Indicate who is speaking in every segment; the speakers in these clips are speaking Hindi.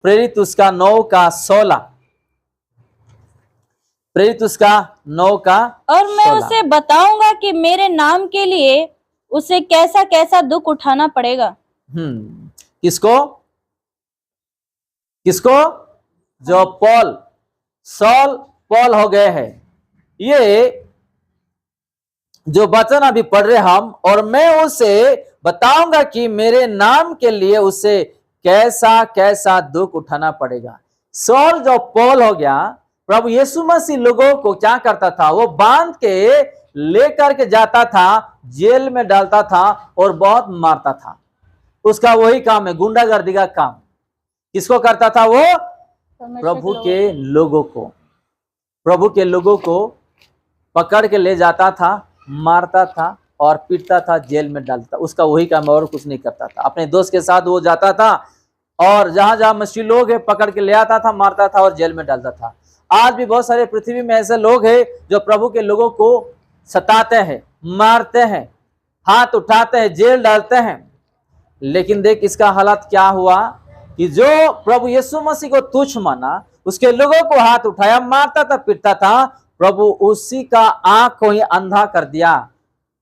Speaker 1: प्रेरित उसका 9:16। प्रेरित उसका 9:16।
Speaker 2: और मैं उसे बताऊंगा कि मेरे नाम के लिए उसे कैसा कैसा दुख उठाना पड़ेगा।
Speaker 1: किसको? किसको? जो सॉल पॉल हो गए हैं। ये जो वचन अभी पढ़ रहे हम, और मैं उसे बताऊंगा कि मेरे नाम के लिए उसे कैसा कैसा दुख उठाना पड़ेगा। सॉल जो पॉल हो गया, प्रभु यीशु मसीह लोगों को क्या करता था? वो बांध के लेकर के जाता था, जेल में डालता था और बहुत मारता था। उसका वही काम है, गुंडागर्दी का काम। किसको करता था वो? प्रभु के लोगों को। प्रभु के लोगों को पकड़ के ले जाता था, मारता था और पीटता था, जेल में डालता। उसका वही काम, और कुछ नहीं करता था। अपने दोस्त के साथ वो जाता था और जहां जहां मसीही लोग है पकड़ के ले आता था, मारता था और जेल में डालता था। आज भी बहुत सारे पृथ्वी में ऐसे लोग हैं जो प्रभु के लोगों को सताते हैं, मारते हैं, हाथ उठाते हैं, जेल डालते हैं। लेकिन देख इसका हालत क्या हुआ कि जो प्रभु यीशु मसीह को तुच्छ माना, उसके लोगों को हाथ उठाया, मारता था, पीटता था, प्रभु उसी का आंख को ही अंधा कर दिया।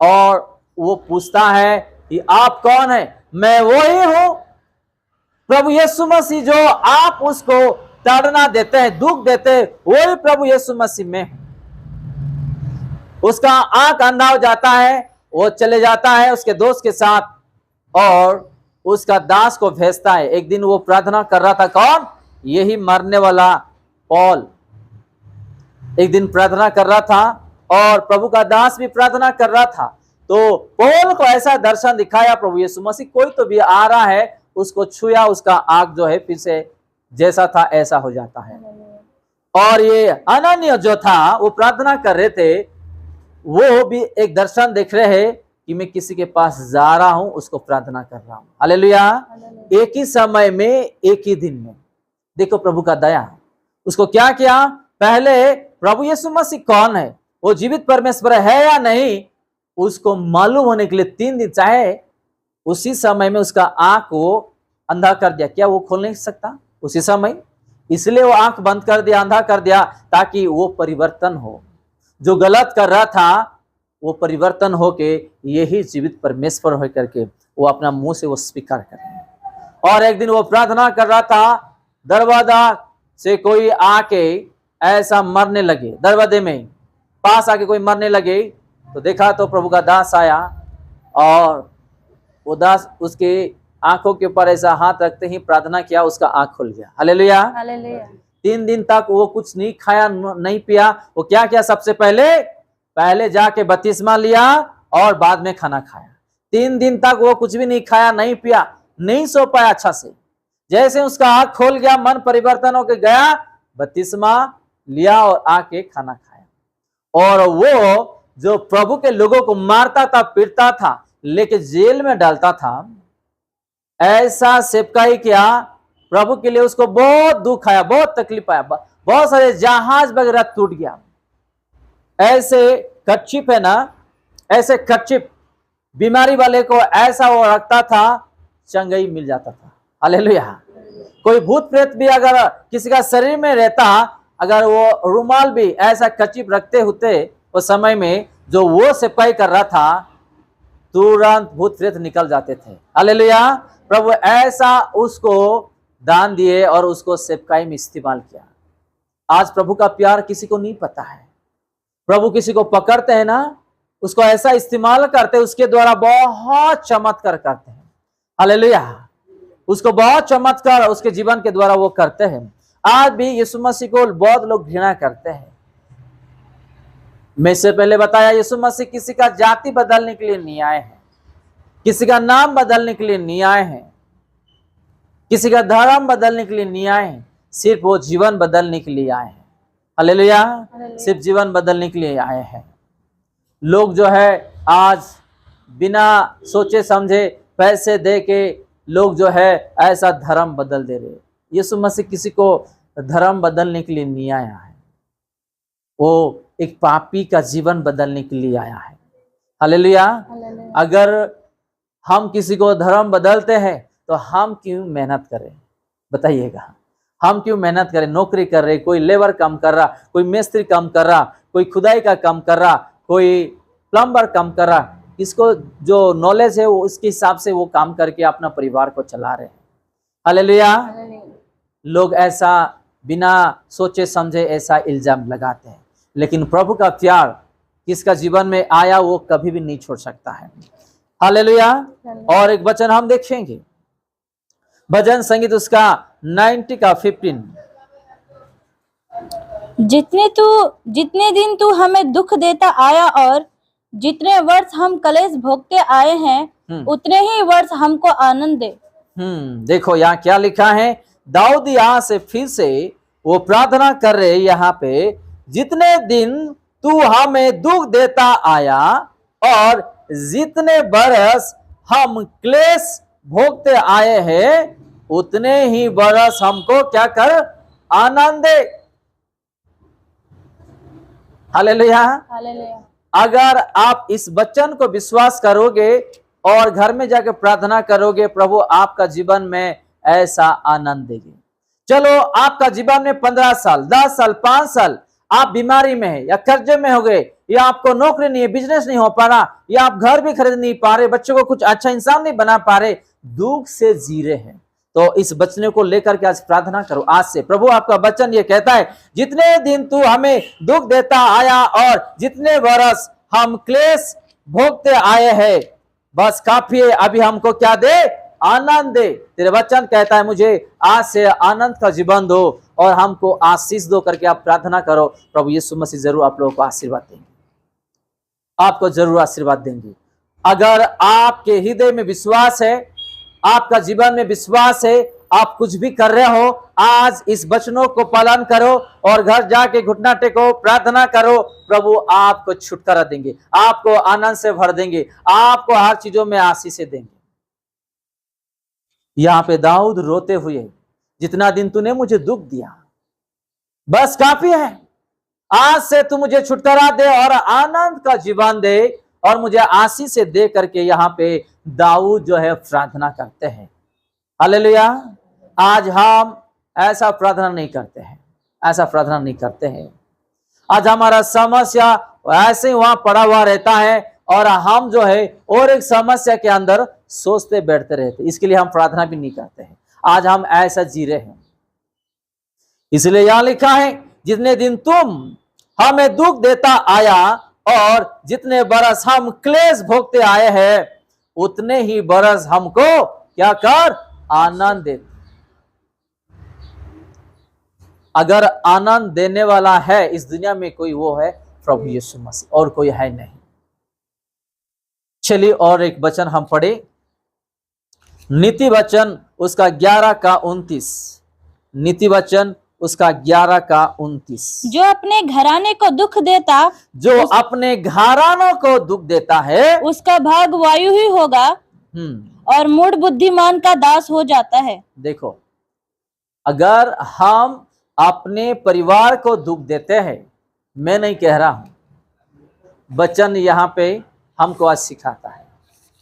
Speaker 1: और वो पूछता है कि आप कौन है? मैं वो ही हूं, प्रभु यीशु मसीह जो आप उसको ताड़ना देते हैं, दुख देते हैं, वही प्रभु यीशु मसीह में है। उसका आंख अंधा हो जाता है, वो चले जाता है उसके दोस्त के साथ और उसका दास को भेजता है। एक दिन वो प्रार्थना कर रहा था, कौन? यही मरने वाला पॉल एक दिन प्रार्थना कर रहा था और प्रभु का दास भी प्रार्थना कर रहा था। तो पौल को ऐसा दर्शन दिखाया प्रभु यीशु मसीह, कोई तो भी आ रहा है, उसको छुया, उसका आंख जो है फिर से जैसा था ऐसा हो जाता है। और ये अनन्य जो था वो प्रार्थना कर रहे थे, वो भी एक दर्शन देख रहे हैं कि मैं किसी के पास जा रहा हूं, उसको प्रार्थना कर रहा हूं। हालेलुया। एक ही समय में, एक ही दिन में। देखो प्रभु का दया। उसको क्या किया? पहले प्रभु यीशु मसीह कौन है, वो जीवित परमेश्वर है या नहीं, उसको मालूम होने के लिए 3 दिन, चाहे उसी समय में उसका आंख वो अंधा कर दिया। क्या वो खोल नहीं सकता उसी समय? इसलिए वो आंख बंद कर दिया, अंधा कर दिया, ताकि वो परिवर्तन हो। जो गलत कर रहा था वो परिवर्तन होके यही जीवित परमेश्वर हो करके वो अपना मुंह से वो स्वीकार करे। और एक दिन वो प्रार्थना कर रहा था, दरवाजा से कोई आके ऐसा मरने लगे, दरवाजे में पास आके कोई मरने लगे, तो देखा तो प्रभु का दास आया और वो दास उसके आंखों के ऊपर ऐसा हाथ रखते ही प्रार्थना किया, उसका आंख खुल गया। हालेलुया। 3 दिन तक वो कुछ नहीं खाया, नहीं पिया। वो क्या किया? सबसे पहले जाके बपतिस्मा लिया और बाद में खाना खाया। 3 दिन तक वो कुछ भी नहीं खाया, नहीं पिया, नहीं सो पाया अच्छा से। जैसे उसका आंख खोल गया, मन परिवर्तन होकर गया, बपतिस्मा लिया और आके खाना खाया। और वो जो प्रभु के लोगों को मारता था, पीटता था, लेके जेल में डालता था, ऐसा सेवकाई किया प्रभु के लिए। उसको बहुत दुख आया, बहुत तकलीफ आया, बहुत सारे जहाज वगैरह टूट गया। ऐसे कच्चिप है ना, ऐसे कच्चिप बीमारी वाले को ऐसा वो रखता था, चंगाई मिल जाता था। हालेलुया। कोई भूत प्रेत भी अगर किसी का शरीर में रहता, अगर वो रुमाल भी ऐसा कच्चिप रखते होते उस समय में, जो वो सेवकाई कर रहा था, तुरंत भूत प्रेत निकल जाते थे। हालेलुया। प्रभु ऐसा उसको दान दिए और उसको सेवकाई में इस्तेमाल किया। आज प्रभु का प्यार किसी को नहीं पता है। प्रभु किसी को पकड़ते हैं ना, उसको ऐसा इस्तेमाल करते, उसके द्वारा बहुत चमत्कार करते हैं। हालेलुया। उसको बहुत चमत्कार उसके जीवन के द्वारा वो करते हैं। आज भी यीशु मसीह को बहुत लोग घृणा करते हैं। मैं इससे पहले बताया, यीशु मसीह किसी का जाति बदलने के लिए नहीं आए हैं, किसी का नाम बदलने के लिए नहीं आए हैं, किसी का धर्म बदलने के लिए नहीं आए हैं, सिर्फ वो जीवन बदलने के लिए आए हैं। हालेलुया। सिर्फ जीवन बदलने के लिए आए हैं। लोग जो है आज बिना सोचे समझे पैसे दे के लोग जो है ऐसा धर्म बदल दे रहे। यीशु मसीह किसी को धर्म बदलने के लिए नहीं आया है, वो एक पापी का जीवन बदलने के लिए आया है। हालेलुया। अगर हम किसी को धर्म बदलते हैं तो हम क्यों मेहनत करें? बताइएगा। हम क्यों मेहनत करें, नौकरी कर रहे, कोई लेबर काम कर रहा, कोई मिस्त्री काम कर रहा, कोई खुदाई का काम कर रहा, कोई प्लम्बर काम कर रहा, इसको जो नॉलेज है वो उसके हिसाब से वो काम करके अपना परिवार को चला रहे हैं। हालेलुया। लोग ऐसा बिना सोचे समझे ऐसा इल्जाम लगाते हैं, लेकिन प्रभु का प्यार किसका जीवन में आया वो कभी भी नहीं छोड़ सकता है। हालेलुया। और एक वचन हम देखेंगे, भजन संगीत उसका 90 का 15।
Speaker 2: जितने दिन तू हमें दुख देता आया और जितने वर्ष हम कलेश भोगते आए हैं उतने ही वर्ष हमको आनंद दे।
Speaker 1: देखो यहाँ क्या लिखा है, दाऊद यहाँ से फिर से वो प्रार्थना कर रहे यहाँ पे, जितने दिन तू हमें दुख देता आया और जितने बरस हम क्लेश भोगते आए हैं उतने ही बरस हमको क्या कर, आनंद दे। हालेलुया। अगर आप इस वचन को विश्वास करोगे और घर में जाकर प्रार्थना करोगे, प्रभु आपका जीवन में ऐसा आनंद देंगे। चलो आपका जीवन में 15 साल 10 साल 5 साल आप बीमारी में है या कर्जे में हो गए, या आपको नौकरी नहीं है, बिजनेस नहीं हो पा रहा, या आप घर भी खरीद नहीं पा रहे, बच्चों को कुछ अच्छा इंसान नहीं बना पा रहे, दुख से जी रहे हैं, तो इस वचन को लेकर के आज प्रार्थना करो। आज से प्रभु आपका वचन ये कहता है, जितने दिन तू हमें दुख देता आया और जितने वर्ष हम क्लेश भोगते आए हैं, बस काफी है, अभी हमको क्या दे, आनंद दे। तेरे वचन कहता है मुझे आज से आनंद का जीवन दो और हमको आशीष दो करके आप प्रार्थना करो। प्रभु यीशु मसीह जरूर आप लोगों को आशीर्वाद देंगे, आपको जरूर आशीर्वाद देंगे। अगर आपके हृदय में विश्वास है, आपका जीवन में विश्वास है, आप कुछ भी कर रहे हो, आज इस वचनों को पालन करो और घर जाके घुटना टेको, प्रार्थना करो, प्रभु आपको छुटकारा देंगे, आपको आनंद से भर देंगे, आपको हर चीजों में आशीष देंगे। यहाँ पे दाऊद रोते हुए, जितना दिन तूने मुझे दुख दिया बस काफी है, आज से तू मुझे छुटकारा दे और आनंद का जीवन दे और मुझे आशीष से दे करके यहाँ पे दाऊद जो है प्रार्थना करते हैं। हालेलुया। आज हम ऐसा प्रार्थना नहीं करते हैं, ऐसा प्रार्थना नहीं करते हैं। आज हमारा समस्या ऐसे वहां पड़ा हुआ रहता है और हम जो है और एक समस्या के अंदर सोचते बैठते रहते, इसके लिए हम प्रार्थना भी नहीं करते हैं। आज हम ऐसा जी रहे हैं, इसलिए यहां लिखा है, जितने दिन तुम हमें दुख देता आया और जितने बरस हम क्लेश भोगते आए हैं उतने ही बरस हमको क्या कर, आनंद दे। अगर आनंद देने वाला है इस दुनिया में कोई, वो है प्रभु यीशु मसीह, और कोई है नहीं। चलिए और एक वचन हम पढ़े, नीति वचन उसका 11 का 29। नीति वचन उसका 11 का 29।
Speaker 2: जो अपने घराने को दुख देता,
Speaker 1: जो अपने घरानों को दुख देता है
Speaker 2: उसका भाग वायु ही होगा और मूढ़ बुद्धिमान का दास हो जाता है।
Speaker 1: देखो, अगर हम अपने परिवार को दुख देते हैं, मैं नहीं कह रहा हूं, वचन यहाँ पे हमको आज सिखाता है,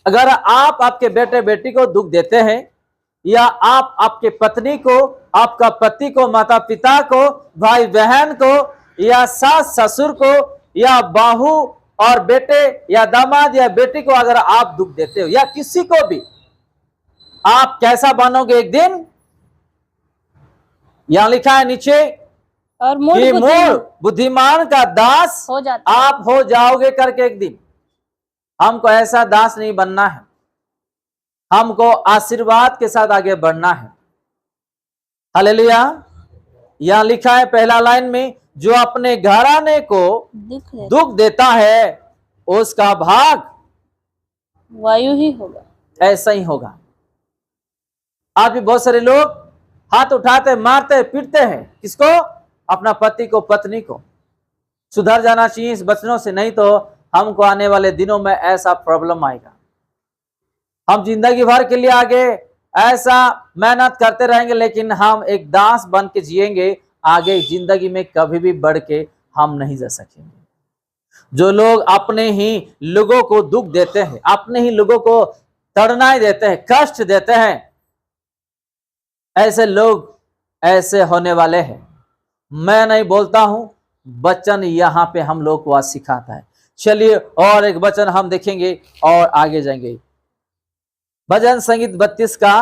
Speaker 1: अगर आप आपके बेटे बेटी को दुख देते हैं, या आप आपके पत्नी को, आपका पति को, माता पिता को, भाई बहन को, या सास ससुर को, या बहू और बेटे या दामाद या बेटी को अगर आप दुख देते हो, या किसी को भी, आप कैसा बनोगे एक दिन? यहां लिखा है नीचे,
Speaker 2: और
Speaker 1: मूढ़ बुद्धिमान का दास
Speaker 2: हो जाता
Speaker 1: आप हो जाओगे करके एक दिन। हमको ऐसा दास नहीं बनना है, हमको आशीर्वाद के साथ आगे बढ़ना है। हालेलुया। यहां लिखा है पहला लाइन में, जो अपने घराने को दुख देता है उसका भाग
Speaker 2: वायु ही होगा।
Speaker 1: ऐसा ही होगा। आज भी बहुत सारे लोग हाथ उठाते, मारते, पीटते हैं, किसको? अपना पति को, पत्नी को। सुधर जाना चाहिए इस वचनों से, नहीं तो हमको आने वाले दिनों में ऐसा प्रॉब्लम आएगा। हम जिंदगी भर के लिए आगे ऐसा मेहनत करते रहेंगे, लेकिन हम एक दास बन के जिएंगे, आगे जिंदगी में कभी भी बढ़ के हम नहीं जा सकेंगे। जो लोग अपने ही लोगों को दुख देते हैं, अपने ही लोगों को तड़नाई देते हैं, कष्ट देते हैं, ऐसे लोग ऐसे होने वाले हैं। मैं नहीं बोलता हूं, वचन यहां पे हम लोग को आज सिखाता है। चलिए और एक वचन हम देखेंगे और आगे जाएंगे। भजन संगीत 32 का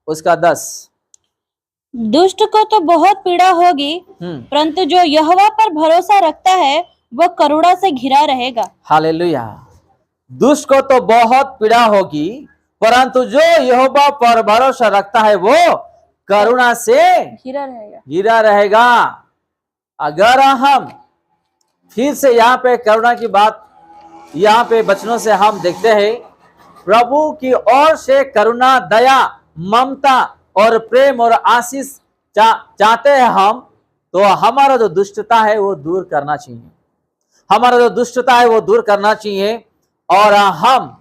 Speaker 1: उसका 10।
Speaker 2: दुष्ट को तो बहुत पीड़ा होगी, परंतु जो यहोवा पर भरोसा रखता है वह करुणा से घिरा रहेगा।
Speaker 1: हालेलुया। दुष्ट को तो बहुत पीड़ा होगी, परंतु जो यहोवा पर भरोसा रखता है वो करुणा से घिरा रहेगा। अगर हम फिर से यहाँ पे करुणा की बात, यहाँ पे वचनों से हम देखते हैं, प्रभु की ओर से करुणा, दया, ममता और प्रेम और आशीष चाहते हैं हम, तो हमारा जो दुष्टता है वो दूर करना चाहिए। हमारा जो दुष्टता है वो दूर करना चाहिए और हम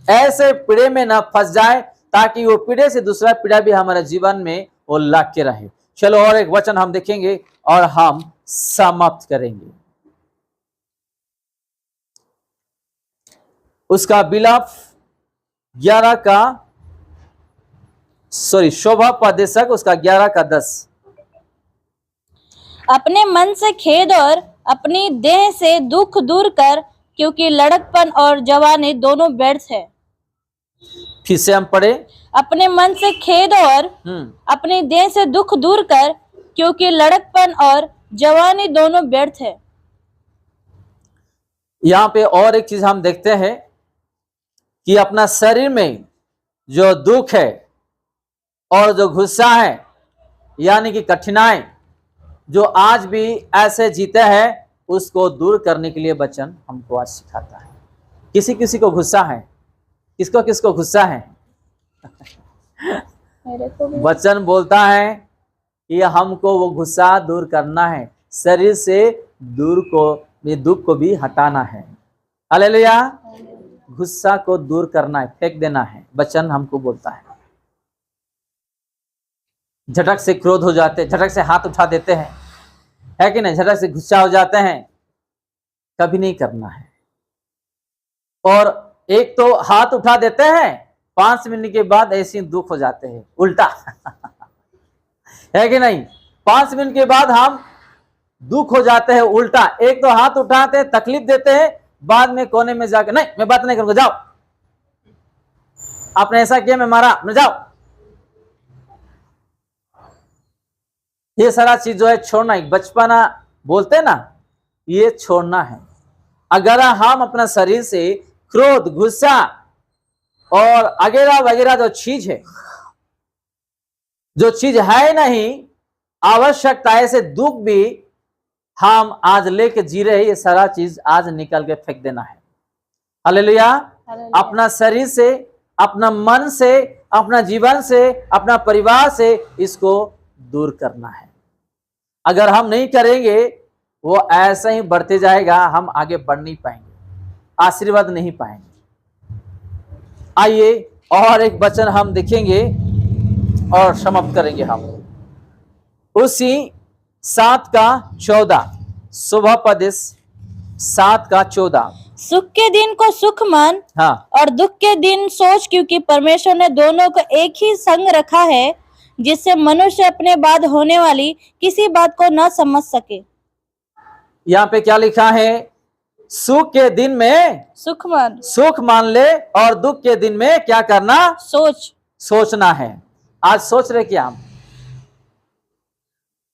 Speaker 1: ऐसे पीड़े में न फंस जाए ताकि वो पीड़े से दूसरा पीड़ा भी हमारे जीवन में वो लग के रहे। चलो और एक वचन हम देखेंगे और हम समाप्त करेंगे। उसका बिलाप 11 का शोभा पदेशक उसका 11 का 10।
Speaker 2: अपने मन से खेद और अपनी देह से दुख दूर कर, क्योंकि लड़कपन और जवानी दोनों व्यर्थ है।
Speaker 1: फिर से हम पढ़े।
Speaker 2: अपने मन से खेद और अपनी देह से दुख दूर कर, क्योंकि लड़कपन और जवानी दोनों व्यर्थ है।
Speaker 1: यहाँ पे और एक चीज हम देखते हैं कि अपना शरीर में जो दुख है और जो गुस्सा है, यानी कि कठिनाई जो आज भी ऐसे जीते हैं, उसको दूर करने के लिए वचन हमको आज सिखाता है। किसी किसी को गुस्सा है, किसको किसको गुस्सा है? वचन बोलता है कि हमको वो गुस्सा दूर करना है, शरीर से दुख को भी हटाना है। हालेलुया। गुस्सा को दूर करना है, फेंक देना है, वचन हमको बोलता है। झटक से क्रोध हो जाते, झटक से हाथ उठा देते हैं, है कि नहीं? झटक से गुस्सा हो जाते हैं, कभी नहीं करना है। और एक तो हाथ उठा देते हैं, 5 मिनट के बाद ऐसे दुख हो जाते हैं, उल्टा है कि नहीं? 5 मिनट के बाद हम दुख हो जाते हैं उल्टा। एक तो हाथ उठाते हैं, तकलीफ देते हैं, बाद में कोने में जाकर नहीं मैं बात नहीं करूंगा, जाओ आपने ऐसा किया, मैं मारा, मैं जाओ। ये सारा चीज जो है छोड़ना, बचपना बोलते ना, ये छोड़ना है। अगर हम अपना शरीर से क्रोध, गुस्सा और वगैरह वगैरह जो चीज है नहीं, आवश्यकता ऐसे दुख भी हम आज लेके जी रहे, ये सारा चीज आज निकल के फेंक देना है। हालेलुया। अपना शरीर से, अपना मन से, अपना जीवन से, अपना परिवार से इसको दूर करना है। अगर हम नहीं करेंगे, वो ऐसा ही बढ़ते जाएगा, हम आगे बढ़ नहीं पाएंगे, आशीर्वाद नहीं पाएंगे। आइए और एक वचन हम देखेंगे और समाप्त करेंगे हम। उसी 7 का 14, शोभा पदेश 7 का 14।
Speaker 2: सुख के दिन को सुख मान,
Speaker 1: हाँ,
Speaker 2: और दुख के दिन सोच, क्योंकि परमेश्वर ने दोनों को एक ही संग रखा है, जिससे मनुष्य अपने बाद होने वाली किसी बात को न समझ सके।
Speaker 1: यहाँ पे क्या लिखा है? सुख के दिन में
Speaker 2: सुख मान
Speaker 1: ले, और दुख के दिन में क्या करना? सोचना है। आज सोच रहे क्या हम?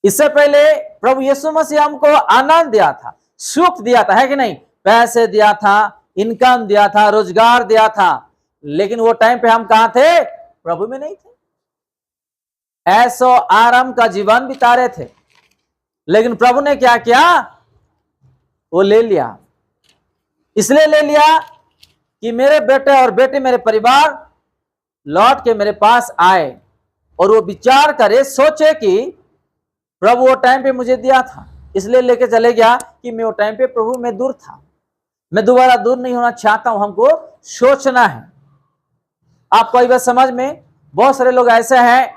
Speaker 1: इससे पहले प्रभु यीशु मसीह हमको आनंद दिया था, सुख दिया था, है कि नहीं? पैसे दिया था, इनकम दिया था, रोजगार दिया था, लेकिन वो टाइम पे हम कहां थे? प्रभु में नहीं थे। ऐसो आराम का जीवन बिता रहे थे, लेकिन प्रभु ने क्या किया? वो ले लिया। इसलिए ले लिया कि मेरे बेटे और बेटी, मेरे परिवार लौट के मेरे पास आए और वो विचार करे, सोचे कि प्रभु वो टाइम पे मुझे दिया था, इसलिए लेके चले गया कि मैं वो टाइम पे प्रभु में दूर था, मैं दोबारा दूर नहीं होना चाहता हूं। हमको सोचना है। आपको ये बात समझ में? बहुत सारे लोग ऐसे हैं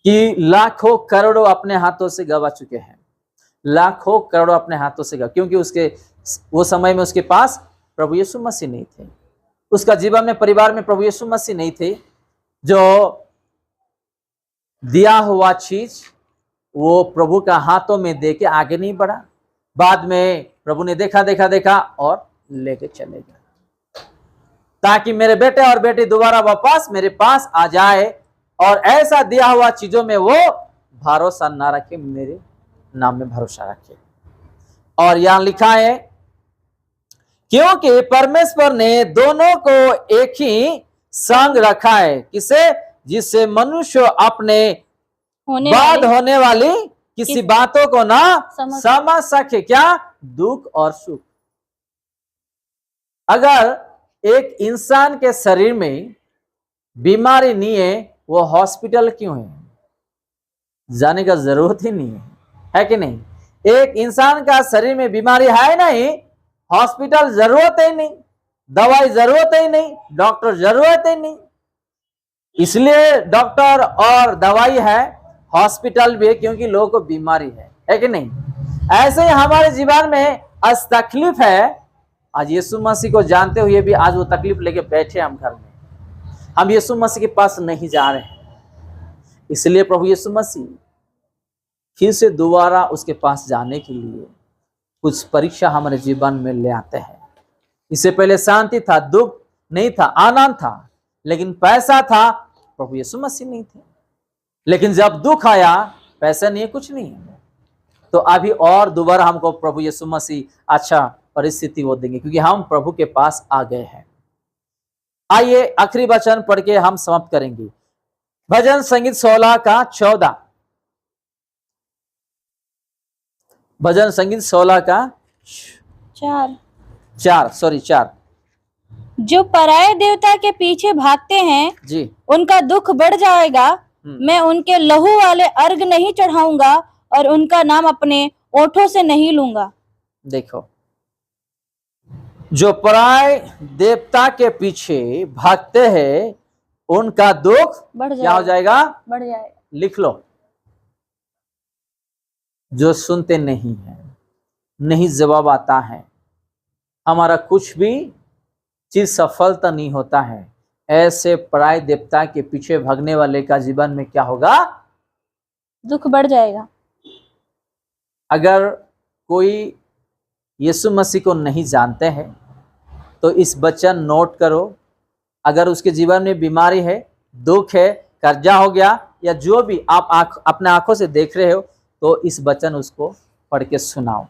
Speaker 1: कि लाखों करोड़ों अपने हाथों से गवा चुके हैं, लाखों करोड़ों अपने हाथों से गवा, क्योंकि उसके वो समय में उसके पास प्रभु यीशु मसीह नहीं थे, उसका जीवन में, परिवार में प्रभु यीशु मसीह नहीं थे, जो दिया हुआ चीज वो प्रभु का हाथों में दे के आगे नहीं बढ़ा, बाद में प्रभु ने देखा देखा देखा और लेके चले गए, ताकि मेरे बेटे और बेटी दोबारा वापस मेरे पास आ जाए और ऐसा दिया हुआ चीजों में वो भरोसा ना रखे, मेरे नाम में भरोसा रखे। और यहां लिखा है, क्योंकि परमेश्वर ने दोनों को एक ही संग रखा है, किसे? जिससे मनुष्य अपने बाद होने वाली किसी बातों को ना समझ सके। क्या? दुख और सुख। अगर एक इंसान के शरीर में बीमारी नहीं है, वो हॉस्पिटल क्यों है? जाने का जरूरत ही नहीं है कि नहीं? एक इंसान का शरीर में बीमारी है नहीं, हॉस्पिटल जरूरत ही नहीं, दवाई जरूरत ही नहीं, डॉक्टर जरूरत ही नहीं। इसलिए डॉक्टर और दवाई है, हॉस्पिटल भी है, क्योंकि लोगों को बीमारी है कि नहीं? ऐसे ही हमारे जीवन में आज तकलीफ है, आज यीशु मसीह को जानते हुए भी आज वो तकलीफ लेके बैठे हम घर में, हम यीशु मसीह के पास नहीं जा रहे हैं। इसलिए प्रभु यीशु मसीह फिर से दोबारा उसके पास जाने के लिए कुछ परीक्षा हमारे जीवन में ले आते हैं। इससे पहले शांति था, दुख नहीं था, आनंद था, लेकिन पैसा था, प्रभु यीशु मसीह नहीं थे। लेकिन जब दुख आया, पैसा नहीं है, कुछ नहीं है, तो अभी और दोबारा हमको प्रभु यीशु मसीह अच्छा परिस्थिति वो देंगे, क्योंकि हम प्रभु के पास आ गए हैं। आइए आखिरी वचन पढ़ के हम समाप्त करेंगे। भजन संगीत 16 का 14। भजन संगीत 16 का 4।
Speaker 2: जो पराये देवता के पीछे भागते हैं
Speaker 1: जी,
Speaker 2: उनका दुख बढ़ जाएगा। मैं उनके लहू वाले अर्घ नहीं चढ़ाऊंगा और उनका नाम अपने ओठों से नहीं लूंगा।
Speaker 1: देखो, जो पराये देवता के पीछे भागते हैं उनका दुख क्या हो जाएगा?
Speaker 2: बढ़ जाएगा।
Speaker 1: लिख लो। जो सुनते नहीं है, नहीं जवाब आता है, हमारा कुछ भी चीज सफलता नहीं होता है, ऐसे पराये देवता के पीछे भागने वाले का जीवन में क्या होगा?
Speaker 2: दुख बढ़ जाएगा।
Speaker 1: अगर कोई यीशु मसीह को नहीं जानते हैं तो इस वचन नोट करो। अगर उसके जीवन में बीमारी है, दुख है, कर्जा हो गया, या जो भी आप अपने आंखों से देख रहे हो, तो इस वचन उसको पढ़ के सुनाओ,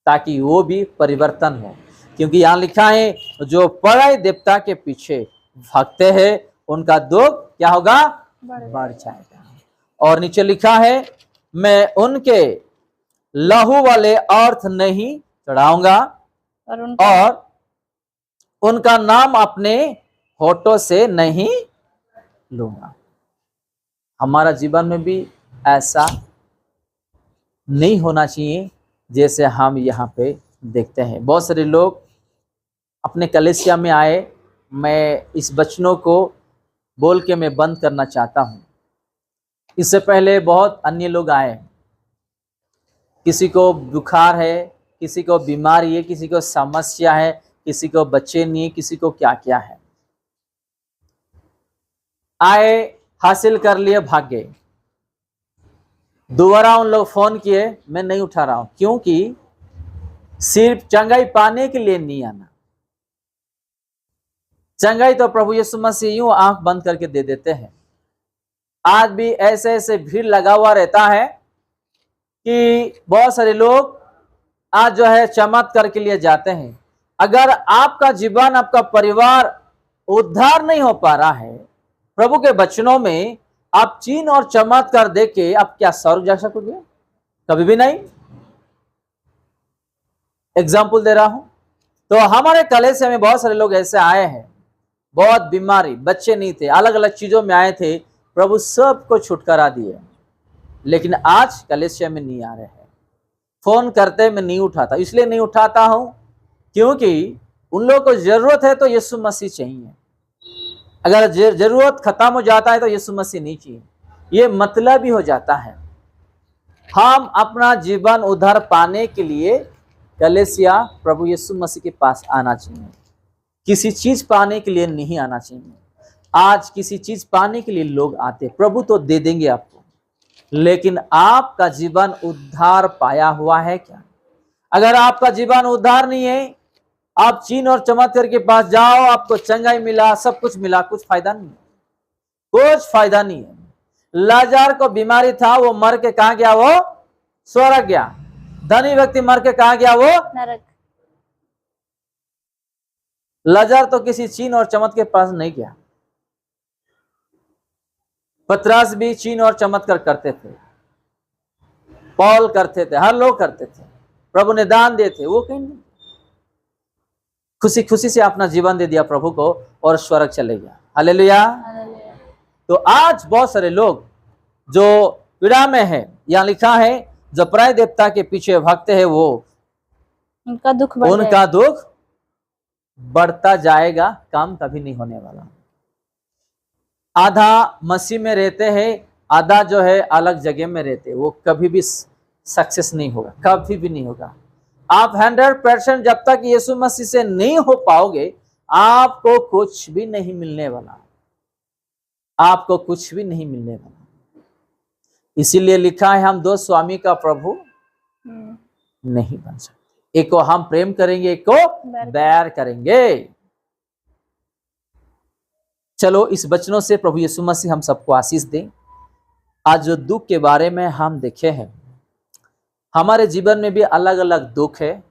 Speaker 1: ताकि वो भी परिवर्तन हो। क्योंकि यहाँ लिखा है, जो पराये देवता के पीछे भागते हैं उनका दुख क्या होगा? बढ़ जाएगा। और नीचे लिखा है, मैं उनके लहू वाले अर्थ नहीं चढ़ाऊंगा और उनका नाम अपने होठों से नहीं लूंगा। हमारा जीवन में भी ऐसा नहीं होना चाहिए जैसे हम यहाँ पे देखते हैं। बहुत सारे लोग अपने कलीसिया में आए, मैं इस वचनों को बोल के मैं बंद करना चाहता हूँ। इससे पहले बहुत अन्य लोग आए, किसी को बुखार है, किसी को बीमारी है, किसी को समस्या है, किसी को बच्चे नहीं है, किसी को क्या क्या है। आए, हासिल कर लिए, भाग गए। दोबारा उन लोग फोन किए, मैं नहीं उठा रहा हूं, क्योंकि सिर्फ चंगाई पाने के लिए नहीं आना। चंगाई तो प्रभु यीशु मसीह यूं आंख बंद करके दे देते हैं। आज भी ऐसे ऐसे भीड़ लगा हुआ रहता है कि बहुत सारे लोग आज जो है चमत्कार के लिए जाते हैं। अगर आपका जीवन, आपका परिवार उद्धार नहीं हो पा रहा है प्रभु के वचनों में, आप चिन्ह और चमत्कार देख के आप क्या स्वर्ग जा सकोगे? कभी भी नहीं। एग्जाम्पल दे रहा हूं, तो हमारे कलीसिया में बहुत सारे लोग ऐसे आए हैं, बहुत बीमारी, बच्चे नहीं थे, अलग अलग चीजों में आए थे, प्रभु सबको छुटकारा दिए, लेकिन आज कलीसिया में नहीं आ रहे हैं। फोन करते मैं नहीं उठाता, इसलिए नहीं उठाता हूं क्योंकि उन लोगों को जरूरत है तो यीशु मसीह चाहिए। अगर जरूरत खत्म हो जाता है तो यीशु मसीह नहीं चाहिए, ये मतलब ही हो जाता है। हम अपना जीवन उद्धार पाने के लिए कलीसिया प्रभु यीशु मसीह के पास आना चाहिए, किसी चीज पाने के लिए नहीं आना चाहिए। आज किसी चीज पाने के लिए लोग आते, प्रभु तो दे देंगे आपको, लेकिन आपका जीवन उद्धार पाया हुआ है क्या? अगर आपका जीवन उद्धार नहीं है, आप चिन्ह और चमत्कार के पास जाओ, आपको चंगाई मिला, सब कुछ मिला, कुछ फायदा नहीं है, कुछ फायदा नहीं है। लाजार को बीमारी था, वो मर के कहां गया? वो स्वर्ग गया। धनी व्यक्ति मर के कहां गया? वो
Speaker 2: नरक।
Speaker 1: लाजार तो किसी चिन्ह और चमत्कार के पास नहीं गया। पतरस भी चिन्ह और चमत्कार करते थे, पौल करते थे, हर लोग करते थे, प्रभु ने दान दिए थे, वो कहीं नहीं। खुशी खुशी से अपना जीवन दे दिया प्रभु को और स्वर्ग चले गया। हालेलुया। तो आज बहुत सारे लोग जो पीड़ा में है, यहाँ लिखा है जो पराय देवता के पीछे भक्त है वो
Speaker 2: उनका दुख
Speaker 1: बढ़ता जाएगा, काम कभी नहीं होने वाला। आधा मसीह में रहते हैं, आधा जो है अलग जगह में रहते, वो कभी भी सक्सेस नहीं होगा, कभी भी नहीं होगा। आप 100% जब तक यीशु मसीह से नहीं हो पाओगे, आपको कुछ भी नहीं मिलने वाला, आपको कुछ भी नहीं मिलने वाला। इसीलिए लिखा है हम दो स्वामी का प्रभु नहीं बन सकते, एक को हम प्रेम करेंगे, एक को बैर करेंगे। चलो इस वचनों से प्रभु यीशु मसीह हम सबको आशीष दें। आज जो दुख के बारे में हम देखे हैं, हमारे जीवन में भी अलग अलग दुख है।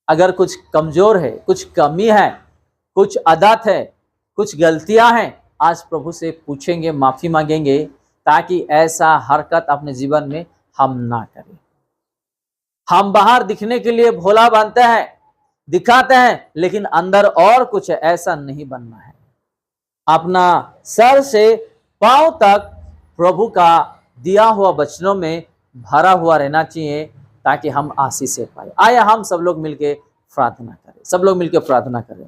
Speaker 1: अगर कुछ कमजोर है, कुछ कमी है, कुछ आदत है, कुछ गलतियां हैं, आज प्रभु से पूछेंगे, माफी मांगेंगे, ताकि ऐसा हरकत अपने जीवन में हम ना करें। हम बाहर दिखने के लिए भोला बनते हैं, दिखाते हैं, लेकिन अंदर और कुछ है, ऐसा नहीं बनना है। अपना सर से पांव तक प्रभु का दिया हुआ वचनों में भरा हुआ रहना चाहिए, ताकि हम आशीष पाए। आया हम सब लोग मिलके प्रार्थना करें, सब लोग मिलके प्रार्थना करें।